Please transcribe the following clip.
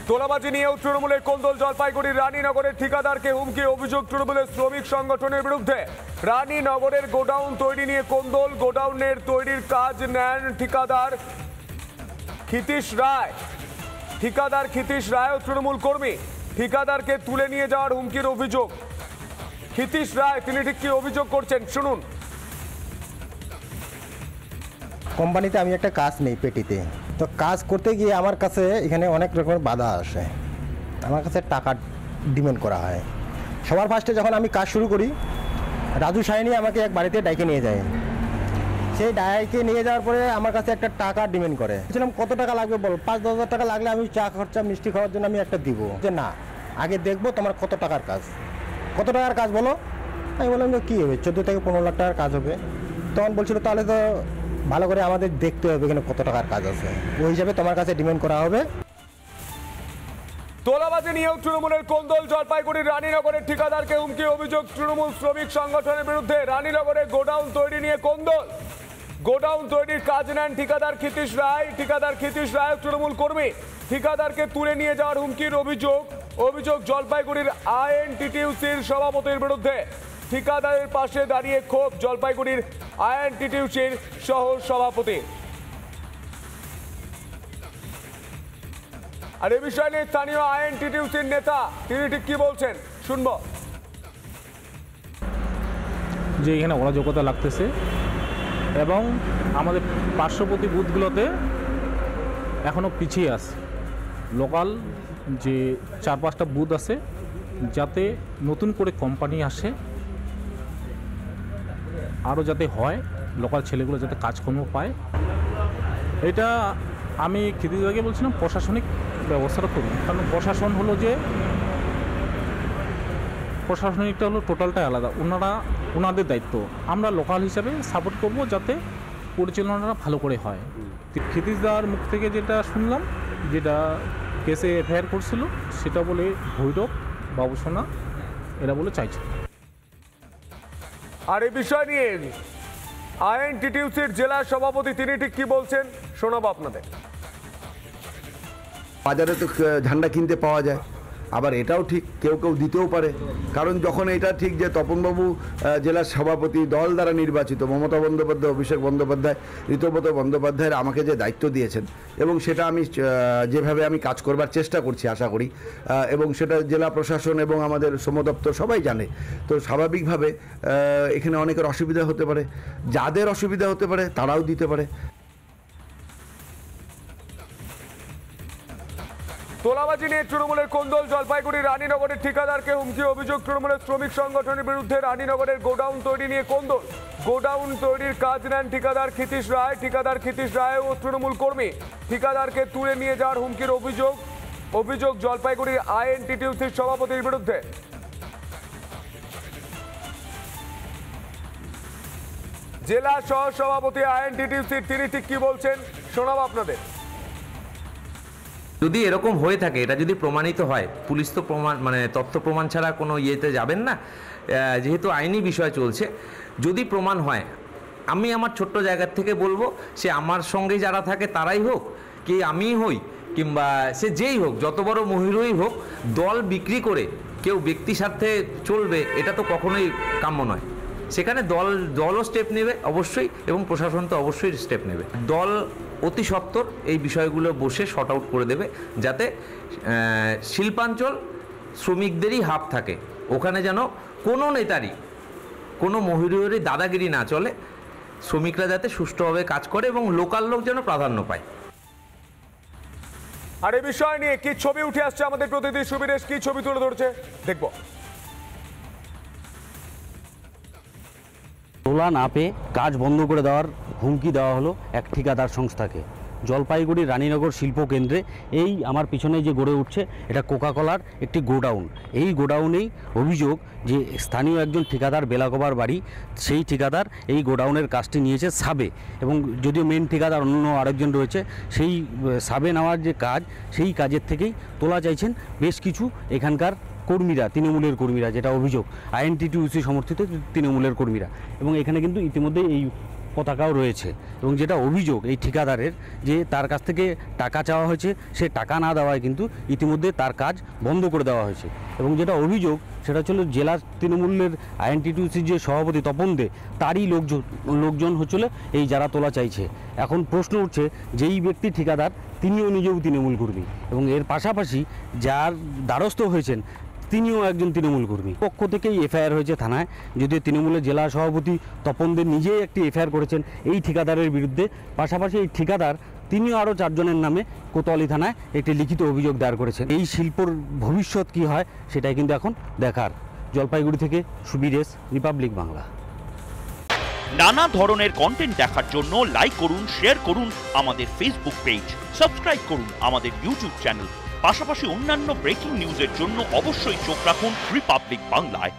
তোলাবাজি নিয়েও তৃণমূলের কোন্দল। জলপাইগুড়ির রানীনগরের ঠিকাদারকে হুমকি, অভিযোগ তৃণমূলের শ্রমিক সংগঠনের বিরুদ্ধে। রানীনগরের গোডাউন তৈরি নিয়ে কোন্দল। গোডাউনের তৈরির কাজ নেন ঠিকাদার ক্ষিতীশ রায়। ঠিকাদার ক্ষিতীশ রায় ও তৃণমূল কর্মী। ঠিকাদারকে তুলে নিয়ে যাওয়ার হুমকির অভিযোগ। ক্ষিতীশ রায় তিনি ঠিক কি অভিযোগ করছেন শুনুন। কোম্পানিতে আমি একটা কাজ নেই পেটিতে, তো কাজ করতে গিয়ে আমার কাছে এখানে অনেক রকমের বাধা আসে। আমার কাছে টাকা ডিমান্ড করা হয়। সবার ফার্স্টে যখন আমি কাজ শুরু করি, রাজু সাইনি আমাকে এক বাড়িতে ডাইকে নিয়ে যায়। সেই ডাইকে নিয়ে যাওয়ার পরে আমার কাছে একটা টাকা ডিমান্ড করে। বলছিলাম কত টাকা লাগবে বল, 5-10 হাজার টাকা লাগলে আমি চা খরচা মিষ্টি খাওয়ার জন্য আমি একটা দিব। যে না, আগে দেখবো তোমার কত টাকার কাজ। কত টাকার কাজ বলো? আমি বললাম যে কী হবে, 14 থেকে 15 লাখ টাকার কাজ হবে। তখন বলছিল তাহলে তো ভালো করে আমাদের দেখতে হবে এখানে কত টাকার কাজ আছে, ওই হিসাবে তোমার কাছে ডিমান্ড করা হবে। তোলাবাজি নিয়েও তৃণমূলের কোন্দল। জলপাইগুড়ির রানীনগরের ঠিকাদারকে হুমকি, অভিযোগ তৃণমূল শ্রমিক সংগঠনের বিরুদ্ধে। রানীনগরে গোডাউন তৈরি নিয়ে কোন্দল। গোডাউন তৈরির কাজ নেন ঠিকাদার ক্ষিতীশ রায়। ঠিকাদার ক্ষিতীশ রায় তৃণমূল কর্মী। ঠিকাদারকে তুলে নিয়ে যাওয়ার হুমকির অভিযোগ জলপাইগুড়ির আইএনটিটিউসির সভাপতির বিরুদ্ধে। ঠিকাদারের পাশে দাঁড়িয়ে ক্ষোভ জলপাইগুড়ির আইএনটিটিউসির সহ সভাপতি। আর এ বিষয় নিয়ে স্থানীয় আইএনটিটিউসির নেতা তিনি ঠিক কি বলছেন শুনবো। যে এখানে অরাজকতা লাগতেছে এবং আমাদের পার্শ্ববর্তী বুথগুলোতে এখনও পিছিয়ে আছে। লোকাল যে 4-5টা বুথ আছে, যাতে নতুন করে কোম্পানি আসে, আরও যাতে হয়, লোকাল ছেলেগুলো যাতে কাজকর্ম পায়। এটা আমি ক্ষিতীশকে বলছিলাম প্রশাসনিক ব্যবস্থাটা করুন, কারণ প্রশাসন হলো যে প্রশাসনিকটা হলো টোটালটাই আলাদা। ওনাদের দায়িত্ব, আমরা লোকাল হিসাবে সাপোর্ট করব যাতে পরিচালনাটা ভালো করে হয়। ক্ষিতীশদার মুখ থেকে যেটা শুনলাম, যেটা কেসে এফআইআর করছিল, সেটা বলে ভৈরব, বাবুসোনা এরা বলে চাইছে। আর এই বিষয় নিয়ে আইএনটিটিউসির জেলা সভাপতি তিনি ঠিক কি বলছেন শোনাবো আপনাদের। বাজারে তো ঝান্ডা কিনতে পাওয়া যায়, আবার এটাও ঠিক কেউ কেউ দিতেও পারে। কারণ যখন এটা ঠিক যে তপনবাবু জেলার সভাপতি দল দ্বারা নির্বাচিত, মমতা বন্দ্যোপাধ্যায়, অভিষেক বন্দ্যোপাধ্যায়, ঋতুব্রত বন্দ্যোপাধ্যায়ের আমাকে যে দায়িত্ব দিয়েছেন, এবং সেটা আমি যেভাবে আমি কাজ করবার চেষ্টা করছি আশা করি, এবং সেটা জেলা প্রশাসন এবং আমাদের শ্রম দপ্তর সবাই জানে। তো স্বাভাবিকভাবে এখানে অনেকের অসুবিধা হতে পারে, যাদের অসুবিধা হতে পারে তারাও দিতে পারে। তোলাবাজি নিয়ে তৃণমূলের কোন্দল। জলপাইগুড়ির রানীনগরের ঠিকাদারকে হুমকি, অভিযোগ তৃণমূলের শ্রমিক সংগঠনের বিরুদ্ধে। রানীনগরের গোডাউন তৈরি নিয়ে কোন্দল। গোডাউন তৈরির কাজ নেন ঠিকাদার ক্ষিতীশ রায়। ঠিকাদার ক্ষিতীশ রায় ও তৃণমূল কর্মী। ঠিকাদারকে তুলে নিয়ে যাওয়ার হুমকির অভিযোগ জলপাইগুড়ির আইএনটিটিউসির সভাপতির বিরুদ্ধে। জেলা সহ সভাপতি আইএনটিটিউসির তিনি ঠিক কি বলছেন শোনাবো আপনাদের। যদি এরকম হয়ে থাকে, এটা যদি প্রমাণিত হয়, পুলিশ তো তথ্য প্রমাণ ছাড়া কোনো ইয়েতে যাবেন না, যেহেতু আইনি বিষয় চলছে। যদি প্রমাণ হয়, আমি আমার ছোট্ট জায়গার থেকে বলবো, সে আমার সঙ্গে যারা থাকে তারাই হোক, কি আমি হই, কিংবা সে যেই হোক, যত বড় মহিলাই হোক, দল বিক্রি করে কেউ ব্যক্তি স্বার্থে চলবে, এটা তো কখনোই কাম্য নয়। সেখানে দলও স্টেপ নেবে অবশ্যই, এবং প্রশাসন তো অবশ্যই স্টেপ নেবে। দল অতি সত্বর এই বিষয়গুলো বসে শর্ট আউট করে দেবে, যাতে শিল্পাঞ্চল শ্রমিকদেরই হাব থাকে। ওখানে যেন কোনো নেতারই, কোনো মহিলারই দাদাগিরি না চলে, শ্রমিকরা যাতে সুষ্ঠুভাবে কাজ করে এবং লোকাল লোক যেন প্রাধান্য পায়। আর এই বিষয় নিয়ে কি ছবি উঠে আসছে আমাদের প্রতিনিধি সুবীরেশ কি ছবি তুলে ধরছে দেখবো। তোলা না পেয়ে কাজ বন্ধ করে দেওয়ার হুমকি দেওয়া হলো এক ঠিকাদার সংস্থাকে। জলপাইগুড়ির রানীনগর শিল্প কেন্দ্রে এই আমার পিছনে যে গড়ে উঠছে, এটা কোকাকোলার একটি গোডাউন। এই গোডাউনেই অভিযোগ যে স্থানীয় একজন ঠিকাদার বেলাকোবার বাড়ি, সেই ঠিকাদার এই গোডাউনের কাজটি নিয়েছে সাবে, এবং যদিও মেন ঠিকাদার অন্য আরেকজন রয়েছে, সেই সাবে নেওয়ার যে কাজ, সেই কাজের থেকেই তোলা চাইছেন বেশ কিছু এখানকার কর্মীরা, তৃণমূলের কর্মীরা, যেটা অভিযোগ আইএনটিটিউসি সমর্থিত তৃণমূলের কর্মীরা। এবং এখানে কিন্তু ইতিমধ্যে এই পতাকাও রয়েছে। এবং যেটা অভিযোগ এই ঠিকাদারের, যে তার কাছ থেকে টাকা চাওয়া হয়েছে, সে টাকা না দেওয়ায় কিন্তু ইতিমধ্যে তার কাজ বন্ধ করে দেওয়া হয়েছে। এবং যেটা অভিযোগ সেটা হচ্ছিল জেলা তৃণমূলের আইএনটিটিউসির যে সভাপতি তপন দে, তারই লোকজন হচ্ছিল এই যারা তোলা চাইছে। এখন প্রশ্ন উঠছে, যেই ব্যক্তি ঠিকাদার তিনিও নিজেও তৃণমূল কর্মী, এবং এর পাশাপাশি যার দ্বারস্থ হয়েছেন তিনিও একজন তৃণমূল কর্মী। পক্ষ থেকেই এফআইআর হয়েছে থানায়, যদিও তৃণমূলের জেলা সভাপতি তপন দে নিজেই একটি এফআইআর করেছেন এই ঠিকাদারের বিরুদ্ধে। পাশাপাশি এই ঠিকাদার তিনিও আরও 4 জনের নামে কোতোয়ালি থানায় একটি লিখিত অভিযোগ দায়ের করেছেন। এই শিল্পর ভবিষ্যৎ কী হয় সেটাই কিন্তু এখন দেখার। জলপাইগুড়ি থেকে সুবীরেশ, রিপাবলিক বাংলা। নানা ধরনের কন্টেন্ট দেখার জন্য লাইক করুন, শেয়ার করুন আমাদের ফেসবুক পেজ, সাবস্ক্রাইব করুন আমাদের ইউটিউব চ্যানেল। পাশাপাশি অন্যান্য ব্রেকিং নিউজের জন্য অবশ্যই চোখ রাখুন রিপাবলিক বাংলায়।